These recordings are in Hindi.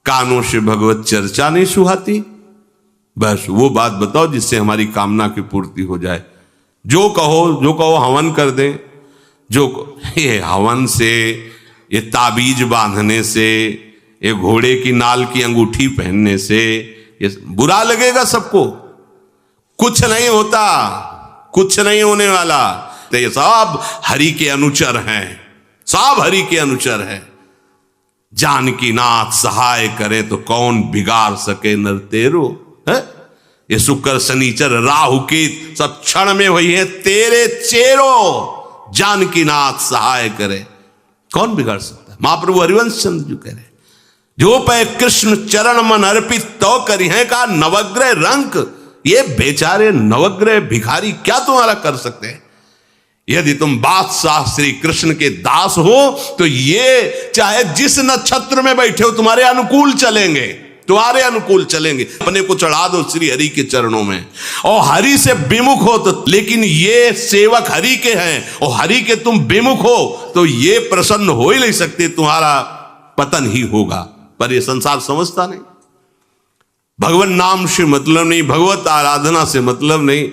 कानों से भगवत चर्चा नहीं सुहाती। बस वो बात बताओ जिससे हमारी कामना की पूर्ति हो जाए। जो कहो हवन कर दें। ये हवन से, ये ताबीज बांधने से, ये घोड़े की नाल की अंगूठी पहनने से ये बुरा लगेगा सबको। कुछ नहीं होता, कुछ नहीं होने वाला। तो ये सब हरि के अनुचर हैं, सब हरि के अनुचर हैं। जानकी नाथ सहाय करे तो कौन बिगाड़ सके नर तेरो। है ये शुक्र शनिचर राहु केत सब क्षण में वही है तेरे चेरो। जानकी नाथ सहाय करे कौन बिगाड़ सकता है। महाप्रभु हरिवंश चंद्र जी कह रहे, जो पे कृष्ण चरण मन अर्पित तो करी है का नवग्रह रंक। ये बेचारे नवग्रह भिखारी क्या तुम्हारा कर सकते हैं। यदि तुम बादशाह श्री कृष्ण के दास हो तो ये चाहे जिस नक्षत्र में बैठे हो तुम्हारे अनुकूल चलेंगे, तुम्हारे अनुकूल चलेंगे। अपने को चढ़ा दो श्री हरि के चरणों में और हरि से विमुख हो तो, लेकिन ये सेवक हरि के हैं और हरि के तुम विमुख हो तो ये प्रसन्न हो ही नहीं सकते, तुम्हारा पतन ही होगा। पर ये संसार समझता नहीं। भगवान नाम से मतलब नहीं, भगवत आराधना से मतलब नहीं।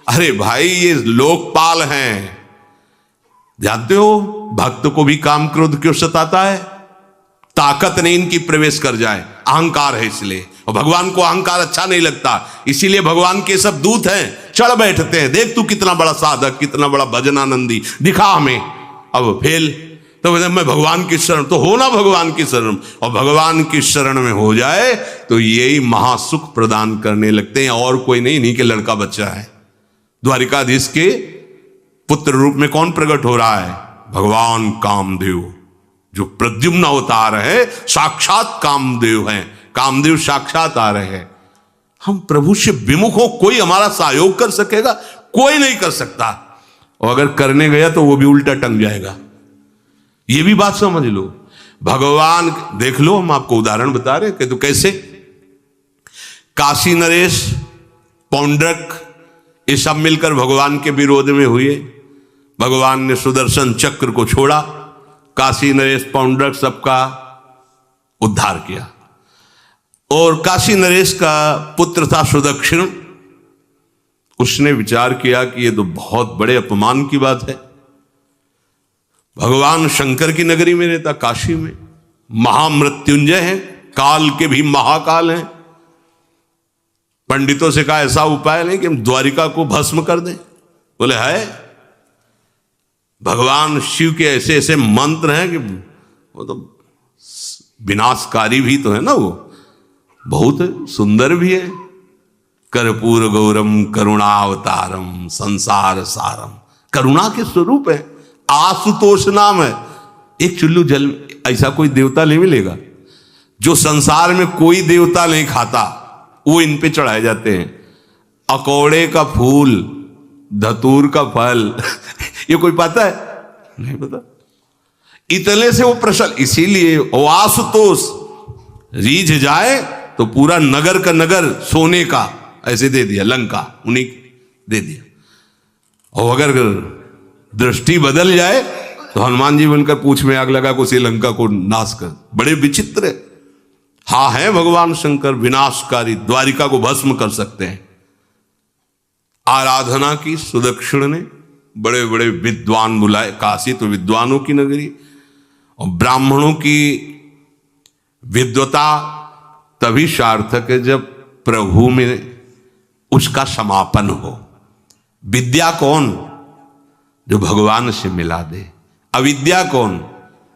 अरे भाई ये लोकपाल हैं, जानते हो भक्त को भी काम क्रोध क्यों सताता है। ताकत नहीं इनकी प्रवेश कर जाए, अहंकार है इसलिए। और भगवान को अहंकार अच्छा नहीं लगता, इसीलिए भगवान के सब दूत हैं चढ़ बैठते हैं। देख तू कितना बड़ा साधक, कितना बड़ा भजनानंदी, दिखा हमें। अब फेल तो मैं भगवान की शरण, तो हो ना भगवान की शरण। और भगवान की शरण में हो जाए तो यही महासुख प्रदान करने लगते हैं, और कोई नहीं, इन्हीं के लड़का बच्चा है। द्वारिकाधीश के पुत्र रूप में कौन प्रकट हो रहा है। भगवान कामदेव, जो प्रद्युम्न अवतार है साक्षात कामदेव हैं। कामदेव साक्षात आ रहे हैं। हम प्रभु से विमुख हो, कोई हमारा सहयोग कर सकेगा, कोई नहीं कर सकता। और अगर करने गया तो वो भी उल्टा टंग जाएगा। ये भी बात समझ लो। भगवान देख लो, हम आपको उदाहरण बता रहे कि तो कैसे काशी नरेश, पौंड्रक, ये सब मिलकर भगवान के विरोध में हुए। भगवान ने सुदर्शन चक्र को छोड़ा, काशी नरेश पौंड्रक सबका उद्धार किया। और काशी नरेश का पुत्र था सुदक्षिण, उसने विचार किया कि ये तो बहुत बड़े अपमान की बात है। भगवान शंकर की नगरी में रहता, काशी में महामृत्युंजय है, काल के भी महाकाल हैं। पंडितों से कहा ऐसा उपाय नहीं कि हम द्वारिका को भस्म कर दें। बोले है, भगवान शिव के ऐसे ऐसे मंत्र हैं कि वो तो विनाशकारी भी तो है ना, वो बहुत सुंदर भी है। कर्पूर गौरम करुणावतारम संसार सारम, करुणा के स्वरूप है। आशुतोष नाम है। एक चुल्लू जल ऐसा कोई देवता नहीं मिलेगा जो संसार में कोई देवता नहीं खाता, वो इन पे चढ़ाए जाते हैं। अकौड़े का फूल, धतूर का फल ये कोई पता है? नहीं पता। इतने से वो प्रसन्न, इसीलिए आशुतोष रीझ जाए तो पूरा नगर का नगर सोने का ऐसे दे दिया, लंका उन्हीं दे दिया। और अगर दृष्टि बदल जाए तो हनुमान जी बनकर पूंछ में आग लगा को श्रीलंका को नाश कर। बड़े विचित्र हाँ है भगवान शंकर, विनाशकारी, द्वारिका को भस्म कर सकते हैं। आराधना की सुदक्षिण ने, बड़े बड़े विद्वान बुलाए। काशी तो विद्वानों की नगरी, और ब्राह्मणों की विद्वता तभी सार्थक है जब प्रभु में उसका समापन हो। विद्या कौन? जो भगवान से मिला दे। अविद्या कौन?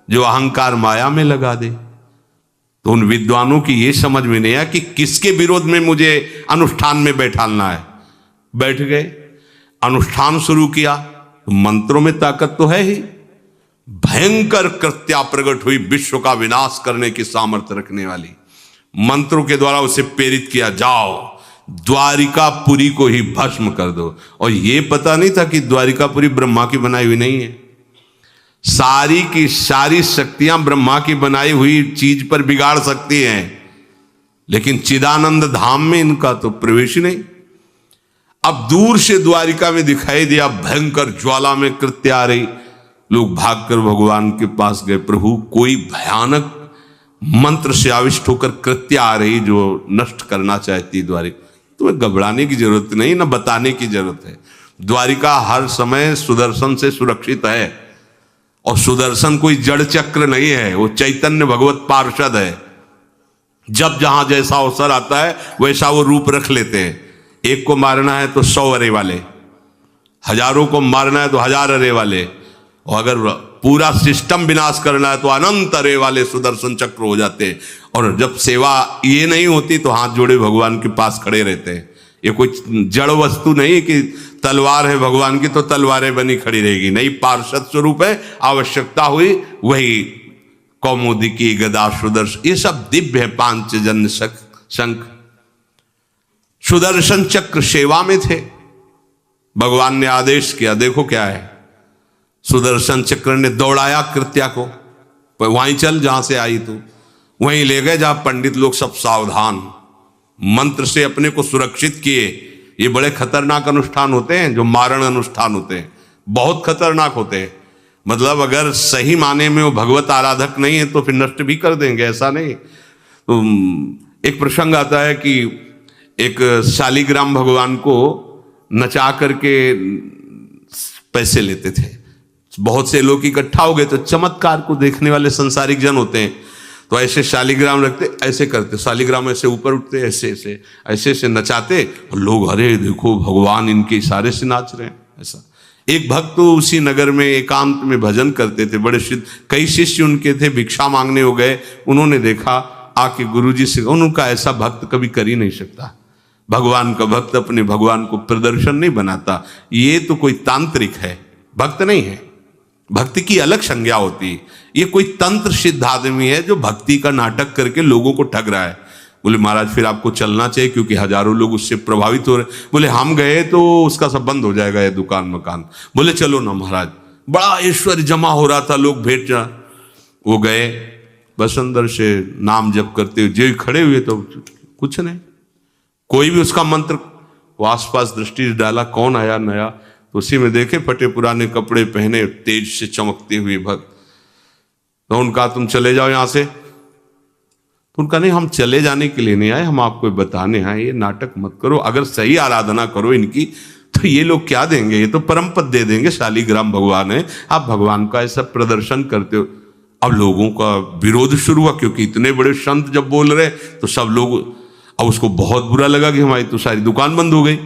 जो अहंकार माया में लगा दे। तो उन विद्वानों की ये समझ में नहीं आया कि किसके विरोध में मुझे अनुष्ठान में बैठालना है। बैठ गए, अनुष्ठान शुरू किया, तो मंत्रों में ताकत तो है ही। भयंकर कृत्या प्रकट हुई, विश्व का विनाश करने की सामर्थ्य रखने वाली। मंत्रों के द्वारा उसे प्रेरित किया, जाओ द्वारिकापुरी को ही भस्म कर दो। और ये पता नहीं था कि द्वारिकापुरी ब्रह्मा की बनाई हुई नहीं है। सारी की सारी शक्तियां ब्रह्मा की बनाई हुई चीज पर बिगाड़ सकती हैं, लेकिन चिदानंद धाम में इनका तो प्रवेश ही नहीं। अब दूर से द्वारिका में दिखाई दिया, भयंकर ज्वाला में कृत्य आ रही। लोग भागकर भगवान के पास गए, प्रभु कोई भयानक मंत्र से आविष्ट होकर कृत्य आ रही जो नष्ट करना चाहती द्वारिका। तुम्हें घबराने की जरूरत नहीं, ना बताने की जरूरत है। द्वारिका हर समय सुदर्शन से सुरक्षित है, और सुदर्शन कोई जड़ चक्र नहीं है, वो चैतन्य भगवत पार्षद है। जब जहां जैसा अवसर आता है वैसा वो रूप रख लेते हैं। एक को मारना है तो 100 अरे वाले, हजारों को मारना है तो 1000 अरे वाले, और अगर पूरा सिस्टम विनाश करना है तो अनंत अरे वाले सुदर्शन चक्र हो जाते हैं। और जब सेवा ये नहीं होती तो हाथ जोड़े भगवान के पास खड़े रहते हैं। ये कोई जड़ वस्तु नहीं कि तलवार है भगवान की तो तलवारें बनी खड़ी रहेगी, नहीं, पार्षद स्वरूप है। आवश्यकता हुई वही कौमुदी की गदा सुदर्शन, ये सब दिव्य है। पांचजन्य शंख सुदर्शन चक्र सेवा में थे। भगवान ने आदेश किया, देखो क्या है, सुदर्शन चक्र ने दौड़ाया कृत्या को, वहीं चल जहां से आई तू, वहीं ले गए जहां पंडित लोग सब सावधान, मंत्र से अपने को सुरक्षित किए। ये बड़े खतरनाक अनुष्ठान होते हैं, जो मारण अनुष्ठान होते हैं, बहुत खतरनाक होते हैं। मतलब अगर सही माने में वो भगवत आराधक नहीं है तो फिर नष्ट भी कर देंगे, ऐसा नहीं। तो एक प्रसंग आता है कि एक शालिग्राम भगवान को नचा करके पैसे लेते थे। बहुत से लोग इकट्ठा हो गए, तो चमत्कार को देखने वाले संसारिक जन होते हैं, तो ऐसे शालिग्राम रखते, ऐसे करते, शालिग्राम ऐसे ऊपर उठते, ऐसे ऐसे ऐसे ऐसे नचाते, और लोग अरे देखो भगवान इनके इशारे से नाच रहे हैं। ऐसा एक भक्त तो उसी नगर में एकांत में भजन करते थे, बड़े कई शिष्य उनके थे, भिक्षा मांगने हो गए, उन्होंने देखा, आके गुरुजी से, उनका ऐसा भक्त कभी कर ही नहीं सकता। भगवान का भक्त अपने भगवान को प्रदर्शन नहीं बनाता, ये तो कोई तांत्रिक है, भक्त नहीं है। भक्ति की अलग संज्ञा होती है। ये कोई तंत्र सिद्ध आदमी है जो भक्ति का नाटक करके लोगों को ठग रहा है। बोले महाराज फिर आपको चलना चाहिए, क्योंकि हजारों लोग उससे प्रभावित हो रहे। बोले हम गए तो उसका सब बंद हो जाएगा, ये दुकान मकान। बोले चलो ना महाराज, बड़ा ऐश्वर्य जमा हो रहा था, लोग भेंट जा। वो गए, बस अंदर से नाम जप करते हुए जो खड़े हुए, तो कुछ नहीं, कोई भी उसका मंत्र। वो आसपास दृष्टि डाला, कौन आया नया, तो उसी में देखे फटे पुराने कपड़े पहने, तेज से चमकते हुए भक्त। तो उनका तुम चले जाओ यहां से। तो उनका नहीं, हम चले जाने के लिए नहीं आए, हम आपको बताने आए, ये नाटक मत करो। अगर सही आराधना करो इनकी तो ये लोग क्या देंगे, ये तो परम पद दे देंगे, शालिग्राम भगवान है, आप भगवान का ऐसा प्रदर्शन करते हो। अब लोगों का विरोध शुरू हुआ, क्योंकि इतने बड़े संत जब बोल रहे तो सब लोग, अब उसको बहुत बुरा लगा कि हमारी तो सारी दुकान बंद हो गई।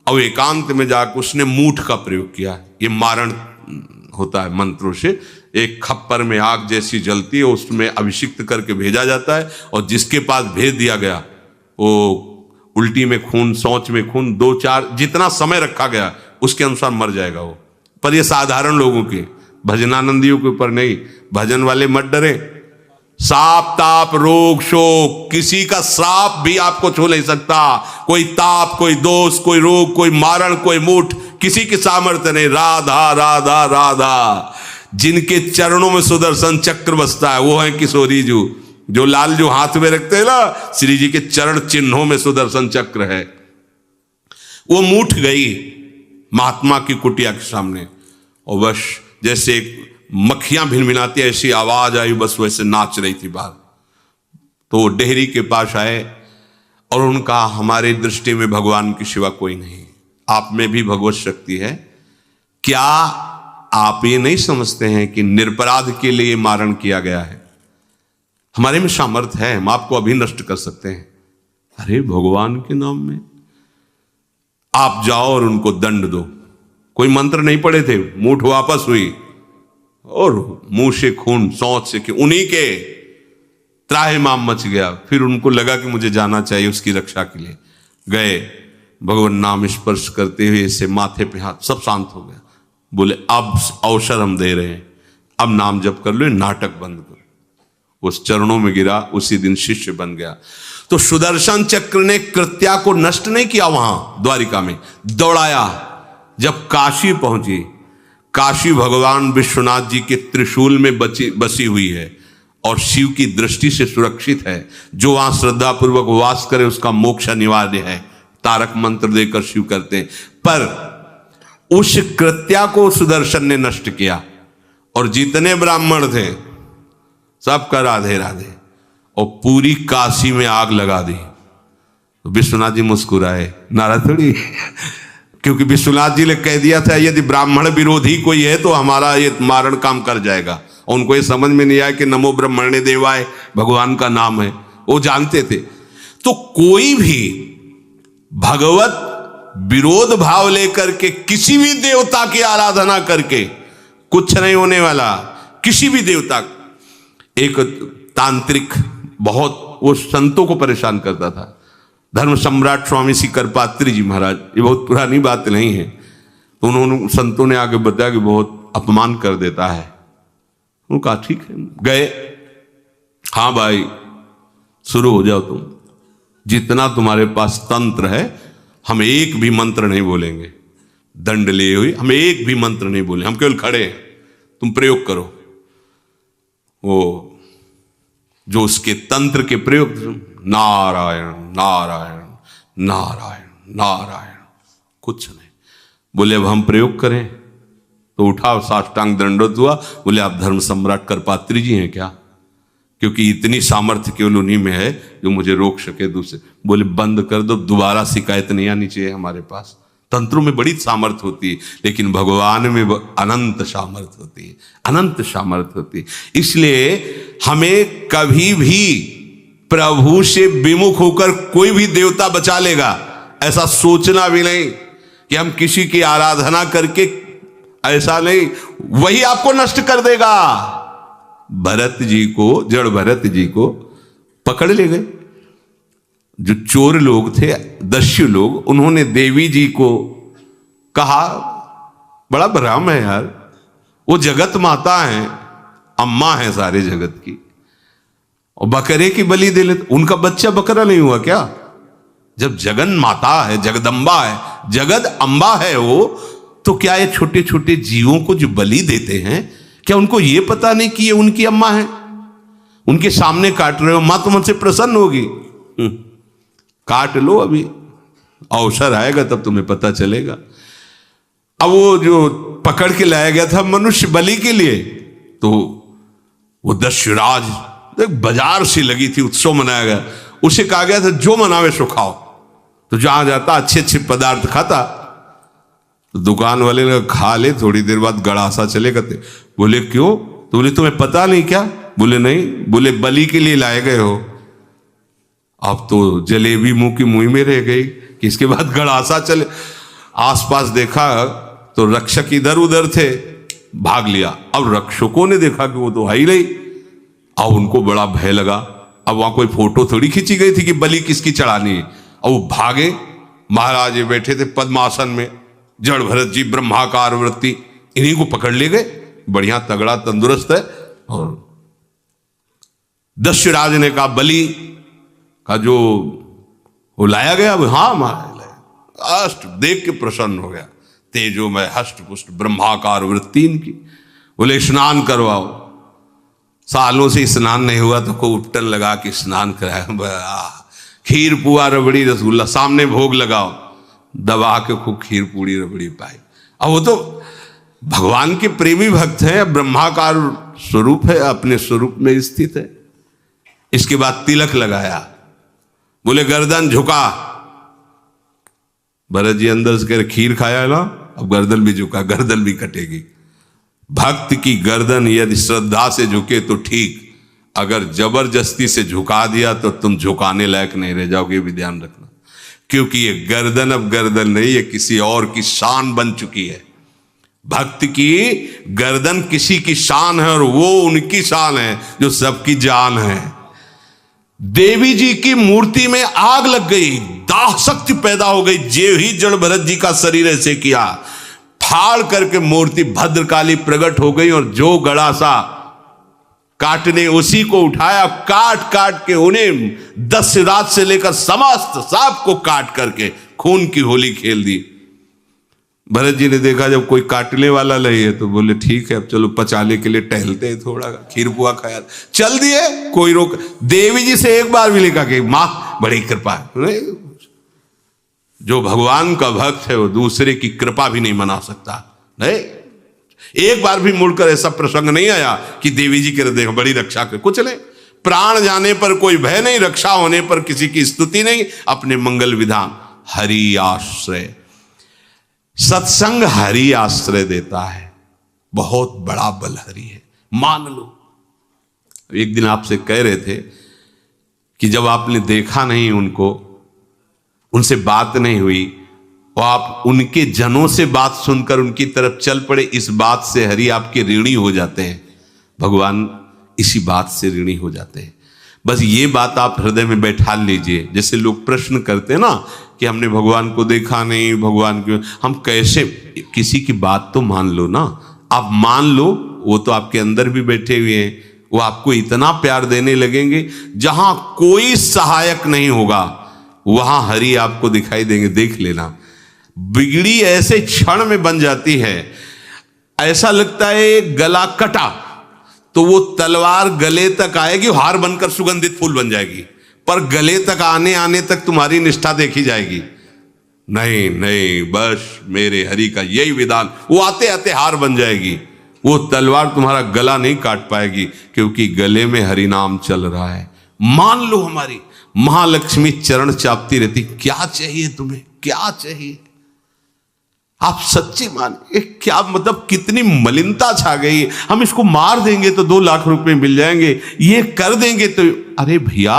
अब एकांत में जाकर उसने मूठ का प्रयोग किया। ये मारण होता है मंत्रों से, एक खप्पर में आग जैसी जलती है, उसमें अभिषिक्त करके भेजा जाता है, और जिसके पास भेज दिया गया वो उल्टी में खून, शौच में खून, 2-4 जितना समय रखा गया उसके अनुसार मर जाएगा वो। पर ये साधारण लोगों के, भजनानंदियों के ऊपर नहीं। भजन वाले मत डरे, साप ताप रोग शोक, किसी का श्राप भी आपको छू नहीं सकता। कोई ताप, कोई दोष, कोई रोग, कोई मारण, कोई मूठ, किसी की सामर्थ्य नहीं। राधा राधा राधा, जिनके चरणों में सुदर्शन चक्र बसता है वो है किशोरी जी, जो लाल जो हाथ में रखते हैं ना, श्री जी के चरण चिन्हों में सुदर्शन चक्र है। वो मूठ गई महात्मा की कुटिया के सामने, और बस जैसे मक्खियां भिनभिनाती ऐसी आवाज आई, बस वैसे नाच रही थी बाहर। तो डेहरी के पास आए और उनका, हमारे दृष्टि में भगवान की सिवा कोई नहीं, आप में भी भगवत शक्ति है, क्या आप ये नहीं समझते हैं कि निरपराध के लिए मारण किया गया है? हमारे में सामर्थ्य है, हम आपको अभी नष्ट कर सकते हैं। अरे भगवान के नाम में आप जाओ और उनको दंड दो। कोई मंत्र नहीं पड़े थे, मूठ वापस हुई, और मुंह से खून, शौच से, कि उन्हीं के त्राहिमाम मच गया। फिर उनको लगा कि मुझे जाना चाहिए उसकी रक्षा के लिए, गए, भगवान नाम स्पर्श करते हुए से माथे पे हाथ, सब शांत हो गया। बोले अब अवसर हम दे रहे हैं, अब नाम जप कर लो, नाटक बंद करो। उस चरणों में गिरा, उसी दिन शिष्य बन गया। तो सुदर्शन चक्र ने कृत्या को नष्ट नहीं किया, वहां द्वारिका में दौड़ाया। जब काशी पहुंची, काशी भगवान विश्वनाथ जी के त्रिशूल में बसी हुई है और शिव की दृष्टि से सुरक्षित है। जो वहां श्रद्धा पूर्वक वास करे उसका मोक्ष अनिवार्य है, तारक मंत्र देकर शिव करते हैं। पर उस कृत्या को सुदर्शन ने नष्ट किया, और जितने ब्राह्मण थे सबका राधे राधे। और पूरी काशी में आग लगा दी। तो विश्वनाथ जी मुस्कुराए, नाराज थोड़ी, क्योंकि विश्वनाथ जी ने कह दिया था यदि ब्राह्मण विरोधी कोई है तो हमारा ये मारण काम कर जाएगा। और उनको ये समझ में नहीं आया कि नमो ब्रह्मणे देवाय भगवान का नाम है, वो जानते थे। तो कोई भी भगवत विरोध भाव लेकर के किसी भी देवता की आराधना करके कुछ नहीं होने वाला। किसी भी देवता, एक तांत्रिक बहुत वो संतों को परेशान करता था, धर्म सम्राट स्वामी श्री करपात्री जी महाराज, ये बहुत पुरानी बात नहीं है। तो उन्होंने संतों ने आगे बताया कि बहुत अपमान कर देता है। उन्होंने कहा ठीक है, गए, हाँ भाई शुरू हो जाओ तुम, जितना तुम्हारे पास तंत्र है हम एक भी मंत्र नहीं बोलेंगे, दंड लिए हुए हम एक भी मंत्र नहीं बोले, हम केवल खड़े हैं, तुम प्रयोग करो। वो जो उसके तंत्र के प्रयोग, नारायण नारायण नारायण नारायण, कुछ नहीं बोले। अब हम प्रयोग करें तो उठा, साष्टांग दंडोत हुआ, बोले आप धर्म सम्राट करपात्री जी हैं क्या? क्योंकि इतनी सामर्थ्य केवल उन्हीं में है जो मुझे रोक सके दूसरे। बोले बंद कर दो, दोबारा शिकायत नहीं आनी चाहिए हमारे पास। तंत्रों में बड़ी सामर्थ्य होती है, लेकिन भगवान में अनंत सामर्थ्य होती है, अनंत सामर्थ्य होती है। इसलिए हमें कभी भी प्रभु से विमुख होकर कोई भी देवता बचा लेगा ऐसा सोचना भी नहीं कि हम किसी की आराधना करके, ऐसा नहीं, वही आपको नष्ट कर देगा। भरत जी को, जड़ भरत जी को पकड़ ले गए जो चोर लोग थे, दस्यु लोग। उन्होंने देवी जी को कहा, बड़ा भ्रम है यार, वो जगत माता है, अम्मा है सारे जगत की, और बकरे की बलि दे लेते। उनका बच्चा बकरा नहीं हुआ क्या? जब जगन माता है, जगदम्बा है, जगद अम्बा है वो, तो क्या ये छोटे छोटे जीवों को जो बलि देते हैं, क्या उनको ये पता नहीं कि ये उनकी अम्मा है? उनके सामने काट रहे हो, मां तो मुझसे प्रसन्न होगी। काट लो, अभी अवसर आएगा तब तुम्हें पता चलेगा। अब वो जो पकड़ के लाया गया था मनुष्य बलि के लिए, तो वो दस्युराज, बाजार सी लगी थी, उत्सव मनाया गया, उसे कहा गया था जो मनावे सो खाओ। तो जहां जाता अच्छे अच्छे पदार्थ खाता। तो दुकान वाले ने खा ले, थोड़ी देर बाद गड़ासा चले गए। बोले क्यों? तो बोले तुम्हें पता नहीं क्या? बोले नहीं। बोले बलि के लिए लाए गए हो। अब तो जलेबी मुंह की मुंह में रह गई कि इसके बाद गड़ासा चले। आसपास देखा तो रक्षक इधर उधर थे, भाग लिया। अब रक्षकों ने देखा कि वो तो है ही नहीं। अब उनको बड़ा भय लगा। अब वहां कोई फोटो थोड़ी खींची गई थी कि बलि किसकी चढ़ानी है। अब वो भागे, महाराज बैठे थे पद्मासन में, जड़ भरत जी ब्रह्माकार वृत्ति, इन्हीं को पकड़ ले गए। बढ़िया तगड़ा तंदुरुस्त है। और दस्युराज ने कहा बलि का जो वो लाया गया, हाँ मारा, अष्ट देख के प्रसन्न हो गया। तेजो में हष्ट पुष्ट ब्रह्माकार वृत्ति इनकी। बोले स्नान करवाओ। सालों से स्नान नहीं हुआ तो को उपटन लगा के स्नान कराया। खीर पुआ रबड़ी रसगुल्ला सामने भोग लगाओ, दबा के खूब खीर पूड़ी रबड़ी पाई। अब वो तो भगवान के प्रेमी भक्त हैं, ब्रह्माकार स्वरूप है, अपने स्वरूप में स्थित है। इसके बाद तिलक लगाया। बोले गर्दन झुका। भरत जी अंदर से कह खीर खाया ना, अब गर्दन भी झुका, गर्दन भी कटेगी। भक्त की गर्दन यदि श्रद्धा से झुके तो ठीक, अगर जबरदस्ती से झुका दिया तो तुम झुकाने लायक नहीं रह जाओगे, भी ध्यान रखना। क्योंकि ये गर्दन अब गर्दन नहीं, ये किसी और की शान बन चुकी है। भक्त की गर्दन किसी की शान है और वो उनकी शान है जो सबकी जान है। देवी जी की मूर्ति में आग लग गई, दाह शक्ति पैदा हो गई। जे ही जड़ भरत जी का शरीर ऐसे किया, फाड़ करके मूर्ति भद्रकाली प्रकट हो गई। और जो गड़ासा काटने उसी को उठाया, काट काट के उन्हें दस्युराज से लेकर समस्त सांप को काट करके खून की होली खेल दी। भरत जी ने देखा जब कोई काटने वाला नहीं है तो बोले ठीक है, अब चलो पचाने के लिए टहलते हैं, थोड़ा खीर पुआ खाया, चल दिए, कोई रोक। देवी जी से एक बार भी लिखा कि मां बड़ी कृपा है। जो भगवान का भक्त है वो दूसरे की कृपा भी नहीं मना सकता। नहीं, एक बार भी मुड़कर ऐसा प्रसंग नहीं आया कि देवी जी के देखो बड़ी रक्षा कर, कुछ नहीं। प्राण जाने पर कोई भय नहीं, रक्षा होने पर किसी की स्तुति नहीं, अपने मंगल विधान हरि आश्रय। सत्संग हरि आश्रय देता है, बहुत बड़ा बल हरि है, मान लो। एक दिन आपसे कह रहे थे कि जब आपने देखा नहीं उनको, उनसे बात नहीं हुई और आप उनके जनों से बात सुनकर उनकी तरफ चल पड़े, इस बात से हरि आपके ऋणी हो जाते हैं। भगवान इसी बात से ऋणी हो जाते हैं। बस ये बात आप हृदय में बैठा लीजिए। जैसे लोग प्रश्न करते हैं ना कि हमने भगवान को देखा नहीं, भगवान क्यों, हम कैसे, किसी की बात तो मान लो ना, आप मान लो, वो तो आपके अंदर भी बैठे हुए हैं, वो आपको इतना प्यार देने लगेंगे, जहां कोई सहायक नहीं होगा वहां हरि आपको दिखाई देंगे। देख लेना, बिगड़ी ऐसे क्षण में बन जाती है, ऐसा लगता है गला कटा तो वो तलवार गले तक आएगी, हार बनकर सुगंधित फूल बन जाएगी, पर गले तक आने आने तक तुम्हारी निष्ठा देखी जाएगी। नहीं नहीं, बस मेरे हरि का यही विधान, वो आते आते हार बन जाएगी, वो तलवार तुम्हारा गला नहीं काट पाएगी, क्योंकि गले में हरि नाम चल रहा है। मान लो हमारी महालक्ष्मी चरण चापती रहती, क्या चाहिए तुम्हें, क्या चाहिए, आप सच्ची माने, क्या मतलब कितनी मलिनता छा गई। हम इसको मार देंगे तो 2 लाख रुपए मिल जाएंगे, ये कर देंगे तो, अरे भैया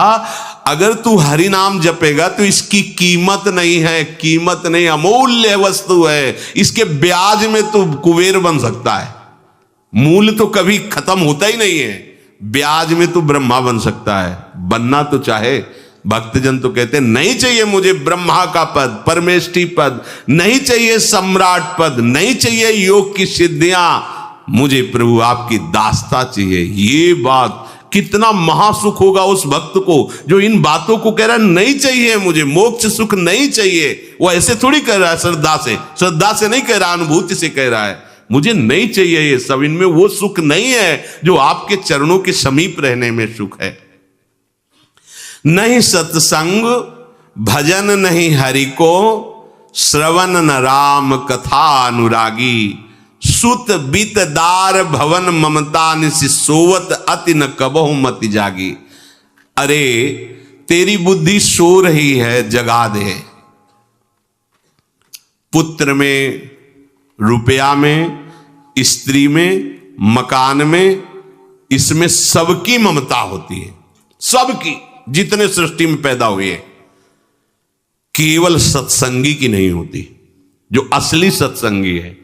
अगर तू हरि नाम जपेगा तो इसकी कीमत नहीं है, कीमत नहीं, अमूल्य वस्तु है, इसके ब्याज में तो कुबेर बन सकता है। मूल तो कभी खत्म होता ही नहीं है, ब्याज में तो ब्रह्मा बन सकता है। बनना तो चाहे, भक्तजन तो कहते हैं नहीं चाहिए मुझे ब्रह्मा का पद, परमेष्ठी पद, नहीं चाहिए सम्राट पद, नहीं चाहिए योग की सिद्धियां, मुझे प्रभु आपकी दास्ता चाहिए। ये बात कितना महासुख होगा उस भक्त को जो इन बातों को कह रहा है, नहीं चाहिए मुझे मोक्ष सुख नहीं चाहिए। वो ऐसे थोड़ी कह रहा है, श्रद्धा से नहीं कह रहा, अनुभूति से कह रहा है, मुझे नहीं चाहिए ये सब, इनमें वो सुख नहीं है जो आपके चरणों के समीप रहने में सुख है। नहीं सत्संग भजन नहीं हरि को, श्रवण न राम कथा अनुरागी, सुत बित दार भवन ममता निसि सोवत अति न कबहु मति जागी। अरे तेरी बुद्धि सो रही है, जगा दे। पुत्र में, रुपया में, स्त्री में, मकान में, इसमें सबकी ममता होती है, सबकी, जितने सृष्टि में पैदा हुए, केवल सत्संगी की नहीं होती। जो असली सत्संगी है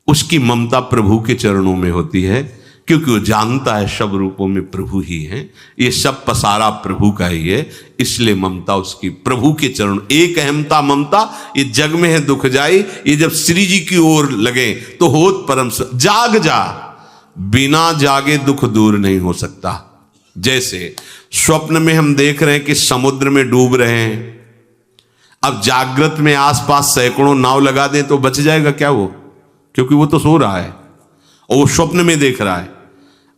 उसकी ममता प्रभु के चरणों में होती है, क्योंकि वो जानता है सब रूपों में प्रभु ही है, ये सब पसारा प्रभु का ही है, इसलिए ममता उसकी प्रभु के चरण। एक अहमता ममता ये जग में है दुख जाई, ये जब श्री जी की ओर लगे तो होत परम। जाग जा, बिना जागे दुख दूर नहीं हो सकता। जैसे स्वप्न में हम देख रहे हैं कि समुद्र में डूब रहे हैं, अब जागृत में आसपास सैकड़ों नाव लगा दें तो बच जाएगा क्या वो, क्योंकि वो तो सो रहा है और वो स्वप्न में देख रहा है।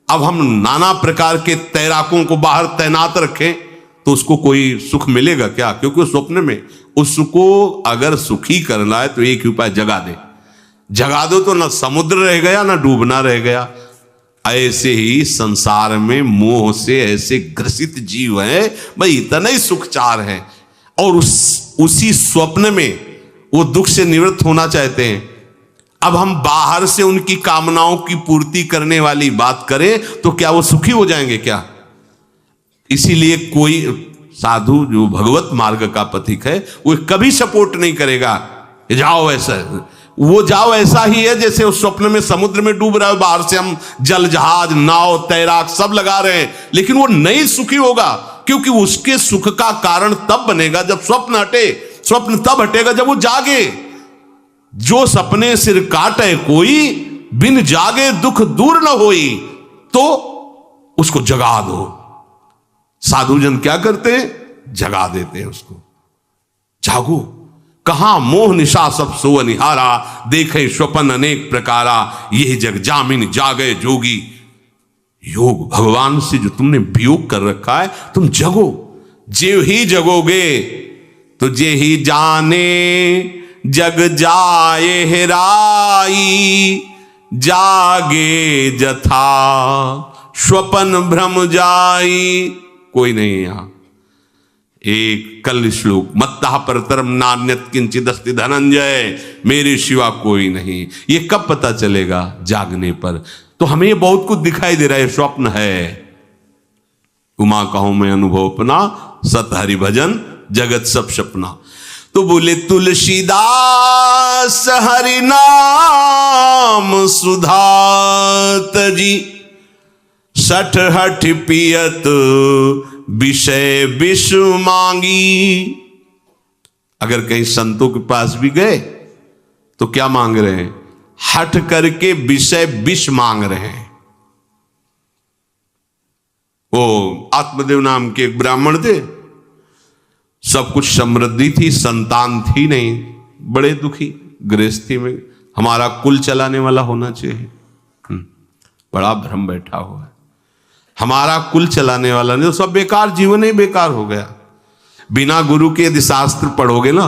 अब हम नाना प्रकार के तैराकों को बाहर तैनात रखें तो उसको कोई सुख मिलेगा क्या, क्योंकि वो स्वप्न में। उसको अगर सुखी करना है तो एक ही उपाय, जगा दे। जगा दो तो ना समुद्र रह गया ना डूबना रह गया। ऐसे ही संसार में मोह से ऐसे ग्रसित जीव हैं, भाई इतना ही सुख चार है, और उसी स्वप्न में वो दुख से निवृत्त होना चाहते हैं। अब हम बाहर से उनकी कामनाओं की पूर्ति करने वाली बात करें तो क्या वो सुखी हो जाएंगे क्या? इसीलिए कोई साधु जो भगवत मार्ग का पथिक है वो कभी सपोर्ट नहीं करेगा जाओ ऐसा, वो जाओ ऐसा ही है जैसे उस स्वप्न में समुद्र में डूब रहा है, बाहर से हम जल जहाज नाव तैराक सब लगा रहे हैं, लेकिन वो नहीं सुखी होगा, क्योंकि उसके सुख का कारण तब बनेगा जब स्वप्न हटे। स्वप्न तब हटेगा जब वो जागे। जो सपने सिर काटे कोई, बिन जागे दुख दूर न होई, तो उसको जगा दो। साधुजन क्या करते हैं? जगा देते हैं उसको। जागो, कहां मोह निशा सब सो निहारा, देखे स्वपन अनेक प्रकारा, यही जग जामिन जागे जोगी। योग भगवान से जो तुमने वियोग कर रखा है, तुम जगो। जे ही जगोगे तो जे ही जाने जग जाए हेराई, जागे जथा स्वपन भ्रम जाई, कोई नहीं यहां। एक कल श्लोक, मत्तः परतरम नान्यत किंचिदस्ति धनंजय, मेरे सिवा कोई नहीं। ये कब पता चलेगा? जागने पर। तो हमें ये बहुत कुछ दिखाई दे रहा है, स्वप्न है। उमा कहूं मैं अनुभव अपना, सत हरि भजन जगत सब सपना। तो बोले तुलसीदास हरि नाम सुधात जी, सठ हठ पियत विषय विष मांगी। अगर कहीं संतों के पास भी गए तो क्या मांग रहे हैं? हठ करके विषय विष मांग रहे हैं। वो आत्मदेव नाम के एक ब्राह्मण थे, सब कुछ समृद्धि थी, संतान थी नहीं, बड़े दुखी गृहस्थी में। हमारा कुल चलाने वाला होना चाहिए, बड़ा भ्रम बैठा हुआ है। हमारा कुल चलाने वाला नहीं तो सब बेकार, जीवन ही बेकार हो गया। बिना गुरु के यदि शास्त्र पढ़ोगे ना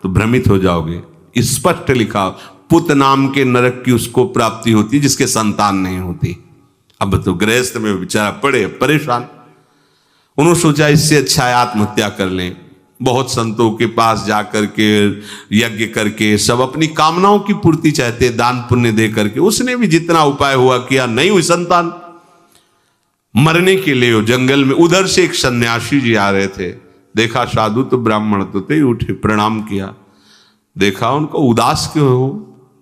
तो भ्रमित हो जाओगे। स्पष्ट लिखा, पुत नाम के नरक की उसको प्राप्ति होती जिसके संतान नहीं होती। अब तो गृहस्थ में बेचारा पड़े परेशान। उन्होंने सोचा इससे अच्छा है आत्महत्या कर लें। बहुत संतों के पास जाकर के यज्ञ करके सब अपनी कामनाओं की पूर्ति चाहते, दान पुण्य दे करके। उसने भी जितना उपाय हुआ किया, नहीं हुई संतान। मरने के लिए वो जंगल में, उधर से एक सन्यासी जी आ रहे थे, देखा साधु तो ब्राह्मण तो थे, उठे प्रणाम किया, देखा उनको उदास क्यों हो?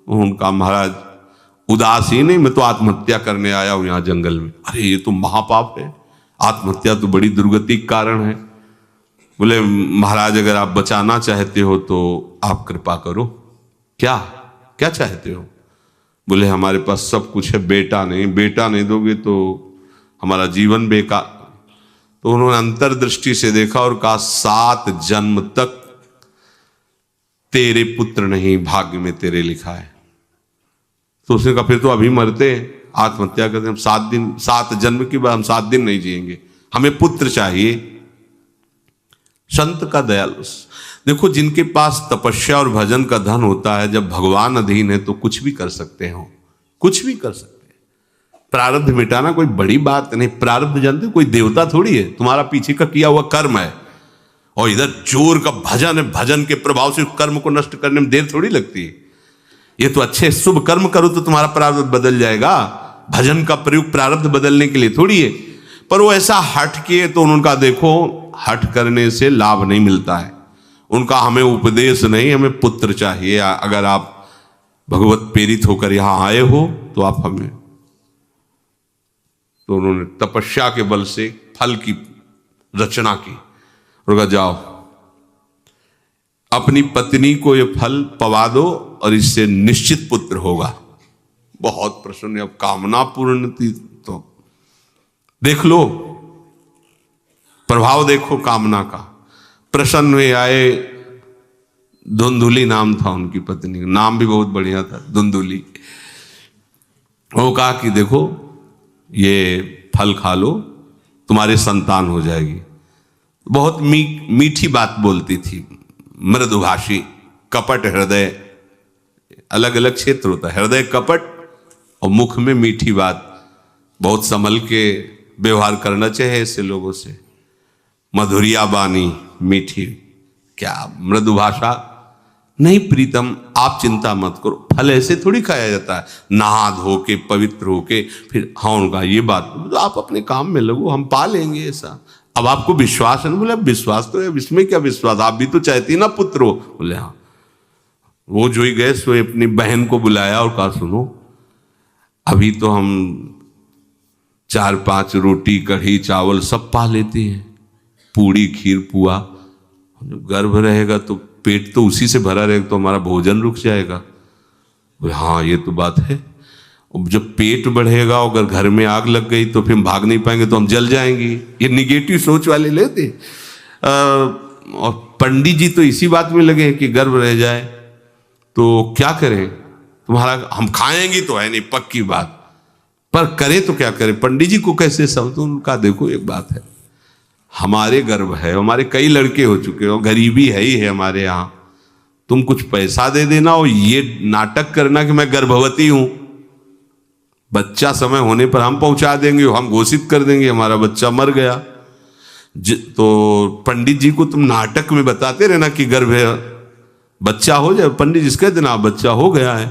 उनका महाराज उदास ही नहीं, मैं तो आत्महत्या करने आया हूं यहां जंगल में। अरे ये तो महापाप है, आत्महत्या तो बड़ी दुर्गति का कारण है। बोले महाराज अगर आप बचाना चाहते हो तो आप कृपा करो। क्या क्या चाहते हो? बोले हमारे पास सब कुछ है, बेटा नहीं दोगे तो हमारा जीवन बेकार। तो उन्होंने अंतर्दृष्टि से देखा और कहा 7 जन्म तक तेरे पुत्र नहीं भाग्य में तेरे लिखा है। तो उसने कहा फिर तो अभी मरते हैं, आत्महत्या करते हम 7 जन्म की बात, हम 7 दिन नहीं जिएंगे, हमें पुत्र चाहिए। संत का दयालु। देखो जिनके पास तपस्या और भजन का धन होता है, जब भगवान अधीन है तो कुछ भी कर सकते हो, कुछ भी कर सकते हैं। प्रारब्ध मिटाना कोई बड़ी बात नहीं। प्रारब्ध जानते कोई देवता थोड़ी है, तुम्हारा पीछे का किया हुआ कर्म है। और इधर जोर का भजन है, भजन के प्रभाव से कर्म को नष्ट करने में देर थोड़ी लगती है। ये तो अच्छे शुभ कर्म करो तो तुम्हारा प्रारब्ध बदल जाएगा। भजन का प्रयोग प्रारब्ध बदलने के लिए थोड़ी है। पर वो ऐसा हट किए तो उनका देखो, हट करने से लाभ नहीं मिलता है उनका। हमें उपदेश नहीं, हमें पुत्र चाहिए। अगर आप भगवत प्रेरित होकर यहां आए हो तो आप हमें। तो उन्होंने तपस्या के बल से फल की रचना की। उनका जाओ अपनी पत्नी को ये फल पवा दो और इससे निश्चित पुत्र होगा। बहुत प्रसन्न, अब कामना पूर्ण थी तो देख लो, प्रभाव देखो कामना का। प्रसन्न हुए आए। धुंधुली नाम था उनकी पत्नी, नाम भी बहुत बढ़िया था, धुंधुली। वो कहा कि देखो ये फल खा लो, तुम्हारे संतान हो जाएगी। बहुत मीठी बात बोलती थी, मृदुभाषी, कपट हृदय। अलग अलग क्षेत्र होता है, हृदय कपट और मुख में मीठी बात। बहुत संभल के व्यवहार करना चाहिए ऐसे लोगों से। मधुरिया बानी, मीठी, क्या मृदु भाषा। नहीं प्रीतम, आप चिंता मत करो, फल ऐसे थोड़ी खाया जाता है, नहा धो के पवित्र होके फिर। हाँ उनका ये बात, तो आप अपने काम में लगो, हम पा लेंगे ऐसा। अब आपको विश्वास है? बोले विश्वास तो है, इसमें क्या विश्वास, आप भी तो चाहती ना पुत्र हो। बोले हाँ। वो जो ही गए सो अपनी बहन को बुलाया और कहा सुनो, अभी तो हम 4-5 रोटी कढ़ी चावल सब पा लेते हैं, पूड़ी खीर पुआ। जब गर्भ रहेगा तो पेट तो उसी से भरा रहेगा, तो हमारा भोजन रुक जाएगा। बोले हाँ ये तो बात है। जब पेट बढ़ेगा, अगर घर में आग लग गई तो फिर हम भाग नहीं पाएंगे, तो हम जल जाएंगे। ये निगेटिव सोच वाले लेते। और पंडित जी तो इसी बात में लगे कि गर्भ रह जाए तो क्या करें, तुम्हारा हम खाएंगे तो है नहीं पक्की बात, पर करें तो क्या करें। पंडित जी को कैसे समझ? उनका देखो एक बात है, हमारे गर्भ है, हमारे कई लड़के हो चुके हो, गरीबी है ही है हमारे यहाँ, तुम कुछ पैसा दे देना और ये नाटक करना कि मैं गर्भवती हूं। बच्चा समय होने पर हम पहुंचा देंगे, हम घोषित कर देंगे हमारा बच्चा मर गया। तो पंडित जी को तुम नाटक में बताते रहना कि गर्भ है, बच्चा हो जाए, पंडित जी कह देना बच्चा हो गया है।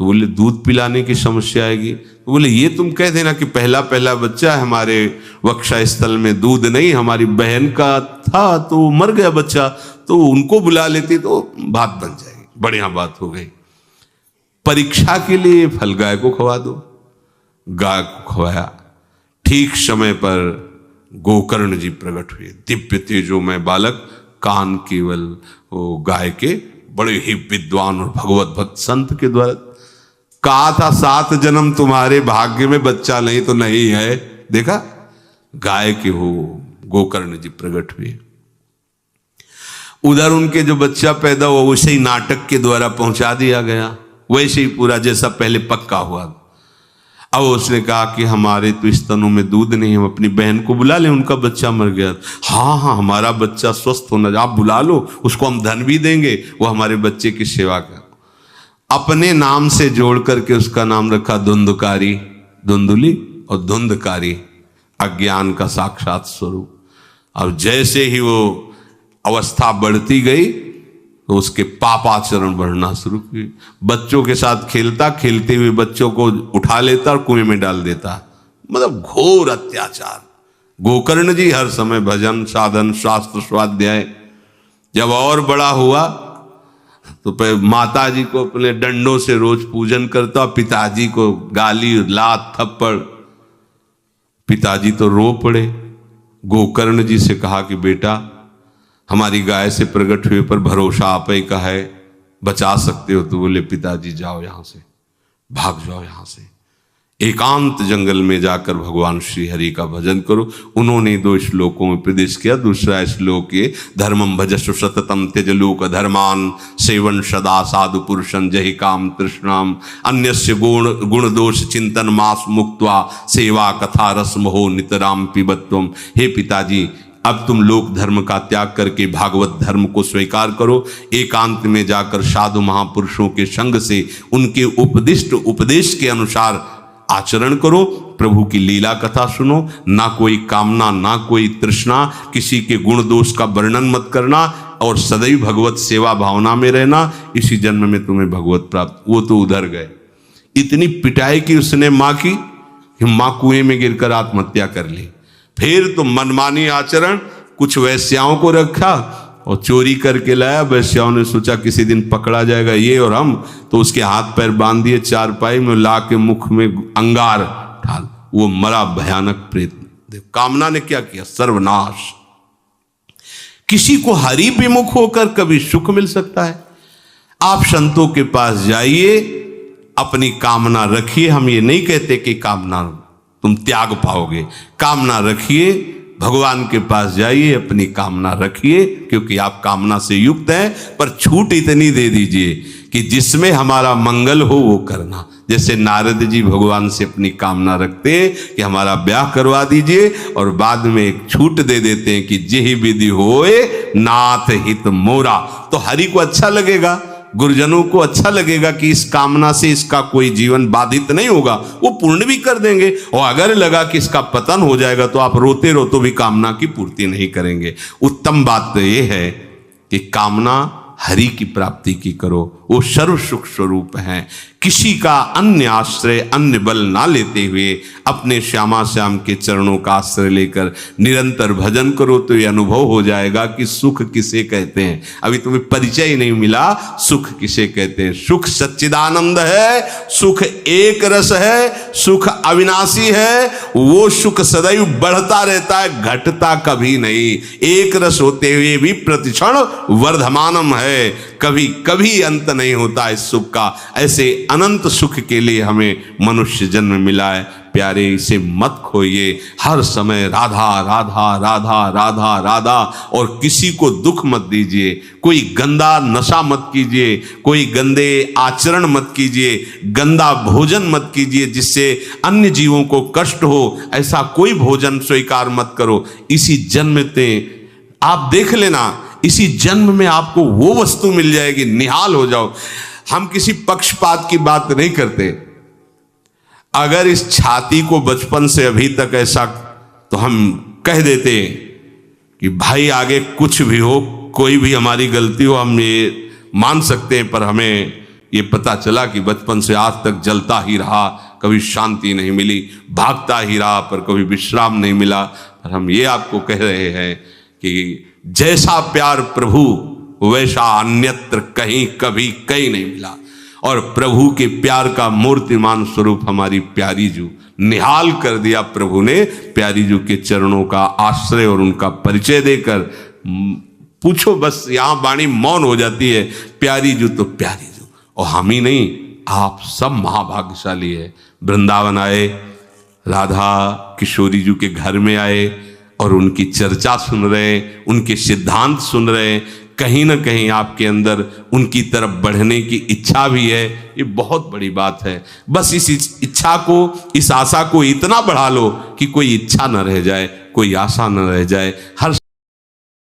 तो बोले दूध पिलाने की समस्या आएगी। तो बोले ये तुम कह देना कि पहला पहला बच्चा है, हमारे वक्षा स्थल में दूध नहीं, हमारी बहन का था तो मर गया बच्चा, तो उनको बुला लेती तो बात बन जाएगी, बढ़िया बात हो गई। परीक्षा के लिए फल गाय को खवा दो, गाय को खवाया। ठीक समय पर गोकर्ण जी प्रकट हुए, दिव्य तेजोमय बालक, कान केवल वो गाय के, बड़े ही विद्वान और भगवत भक्त संत के द्वारा। कहा था 7 जन्म तुम्हारे भाग्य में, बच्चा नहीं तो नहीं है, देखा गाय के हो गोकर्ण जी प्रकट हुए। उधर उनके जो बच्चा पैदा हुआ वैसे ही नाटक के द्वारा पहुंचा दिया गया, वैसे ही पूरा जैसा पहले पक्का हुआ। अब उसने कहा कि हमारे तो स्तनों में दूध नहीं, हम अपनी बहन को बुला लें, उनका बच्चा मर गया। हाँ हाँ हमारा बच्चा स्वस्थ होना, आप बुला लो, उसको हम धन भी देंगे, वो हमारे बच्चे की सेवा कर। अपने नाम से जोड़ करके उसका नाम रखा धुंधकारी, धुंधुली और धुंधकारी, अज्ञान का साक्षात स्वरूप। अब जैसे ही वो अवस्था बढ़ती गई तो उसके पापाचरण बढ़ना शुरू हुए। बच्चों के साथ खेलता, खेलते हुए बच्चों को उठा लेता और कुएं में डाल देता, मतलब घोर अत्याचार। गोकर्ण जी हर समय भजन साधन शास्त्र स्वाध्याय। जब और बड़ा हुआ तो माता जी को अपने डंडों से रोज पूजन करता, पिताजी को गाली लात थप्पड़। पिताजी तो रो पड़े। गोकर्ण जी से कहा कि बेटा हमारी गाय से प्रकट हुए पर भरोसा आप ही का है, बचा सकते हो। तो बोले पिताजी जाओ यहां से, भाग जाओ यहां से, एकांत जंगल में जाकर भगवान श्री हरि का भजन करो। उन्होंने 2 श्लोकों में प्रदेश किया। दूसरा श्लोक ये, धर्मम भजस्व सततम त्यज लोक धर्मान, सेवन सदा साधु पुरुषं जहि काम तृष्णाम, अन्यस्य गुण दोष चिंतन मास मुक्त्वा, सेवा कथा रस मोहो नितराम पिबत्वम। हे पिताजी अब तुम लोक धर्म का त्याग करके भागवत धर्म को स्वीकार करो, एकांत में जाकर साधु महापुरुषों के संग से उनके उपदिष्ट उपदेश के अनुसार आचरण करो, प्रभु की लीला कथा सुनो, ना कोई कामना ना कोई तृष्णा, किसी के गुण दोष का वर्णन मत करना और सदैव भगवत सेवा भावना में रहना, इसी जन्म में तुम्हें भगवत प्राप्त। वो तो उधर गए, इतनी पिटाई की उसने मां की कि मां कुएं में गिरकर आत्महत्या कर ली। फिर तो मनमानी आचरण, कुछ वैश्याओं को रखा और चोरी करके लाया। वैश्याओं ने सोचा किसी दिन पकड़ा जाएगा ये और हम, तो उसके हाथ पैर बांध दिए, चारपाई में ला के मुख में अंगार ढाल, वो मरा भयानक प्रेत। कामना ने क्या किया, सर्वनाश। किसी को हरि विमुख होकर कभी सुख मिल सकता है? आप संतों के पास जाइए, अपनी कामना रखिए। हम ये नहीं कहते कि कामना तुम त्याग पाओगे, कामना रखिए, भगवान के पास जाइए, अपनी कामना रखिए, क्योंकि आप कामना से युक्त हैं। पर छूट इतनी दे दीजिए कि जिसमें हमारा मंगल हो वो करना। जैसे नारद जी भगवान से अपनी कामना रखते हैं कि हमारा ब्याह करवा दीजिए, और बाद में एक छूट दे देते हैं कि जेहि विधि होए नाथ हित मोरा। तो हरि को अच्छा लगेगा, गुरुजनों को अच्छा लगेगा कि इस कामना से इसका कोई जीवन बाधित नहीं होगा, वो पूर्ण भी कर देंगे। और अगर लगा कि इसका पतन हो जाएगा तो आप रोते रोते भी कामना की पूर्ति नहीं करेंगे। उत्तम बात तो ये है कि कामना हरि की प्राप्ति की करो, वो सर्व सुख स्वरूप हैं। किसी का अन्य आश्रय अन्य बल ना लेते हुए अपने श्यामा श्याम के चरणों का आश्रय लेकर निरंतर भजन करो तो ये अनुभव हो जाएगा कि सुख किसे कहते हैं। अभी तुम्हें परिचय ही नहीं मिला, सुख किसे कहते हैं। सुख सच्चिदानंद है, सुख एक रस है, सुख अविनाशी है। वो सुख सदैव बढ़ता रहता है, घटता कभी नहीं। एक रस होते हुए भी प्रतिक्षण वर्धमानम है, कभी कभी अंत नहीं होता इस सुख का। ऐसे अनंत सुख के लिए हमें मनुष्य जन्म मिला है। प्यारे, इसे मत खोइए, हर समय राधा राधा राधा राधा राधा, और किसी को दुख मत दीजिए। कोई गंदा नशा मत कीजिए, कोई गंदे आचरण मत कीजिए, गंदा भोजन मत कीजिए जिससे अन्य जीवों को कष्ट हो। ऐसा कोई भोजन स्वीकार मत करो। इसी जन्म में आप देख लेना, इसी जन्म में आपको वो वस्तु मिल जाएगी, निहाल हो जाओ। हम किसी पक्षपात की बात नहीं करते। अगर इस छाती को बचपन से अभी तक ऐसा, तो हम कह देते कि भाई आगे कुछ भी हो, कोई भी हमारी गलती हो, हम ये मान सकते हैं, पर हमें ये पता चला कि बचपन से आज तक जलता ही रहा, कभी शांति नहीं मिली, भागता ही रहा पर कभी विश्राम नहीं मिला। पर हम ये आपको कह रहे हैं कि जैसा प्यार प्रभु वैसा अन्यत्र कहीं कभी कहीं नहीं मिला। और प्रभु के प्यार का मूर्तिमान स्वरूप हमारी प्यारी जू निहाल कर दिया प्रभु ने, प्यारी जू के चरणों का आश्रय और उनका परिचय देकर। पूछो बस, यहां वाणी मौन हो जाती है, प्यारी जू तो प्यारी जू। और हम ही नहीं, आप सब महाभाग्यशाली है। वृंदावन आए, राधा किशोरी जू के घर में आए और उनकी चर्चा सुन रहे हैं, उनके सिद्धांत सुन रहे हैं। कहीं ना कहीं आपके अंदर उनकी तरफ बढ़ने की इच्छा भी है, ये बहुत बड़ी बात है। बस इस इच्छा को, इस आशा को इतना बढ़ा लो कि कोई इच्छा न रह जाए, कोई आशा न रह जाए। हर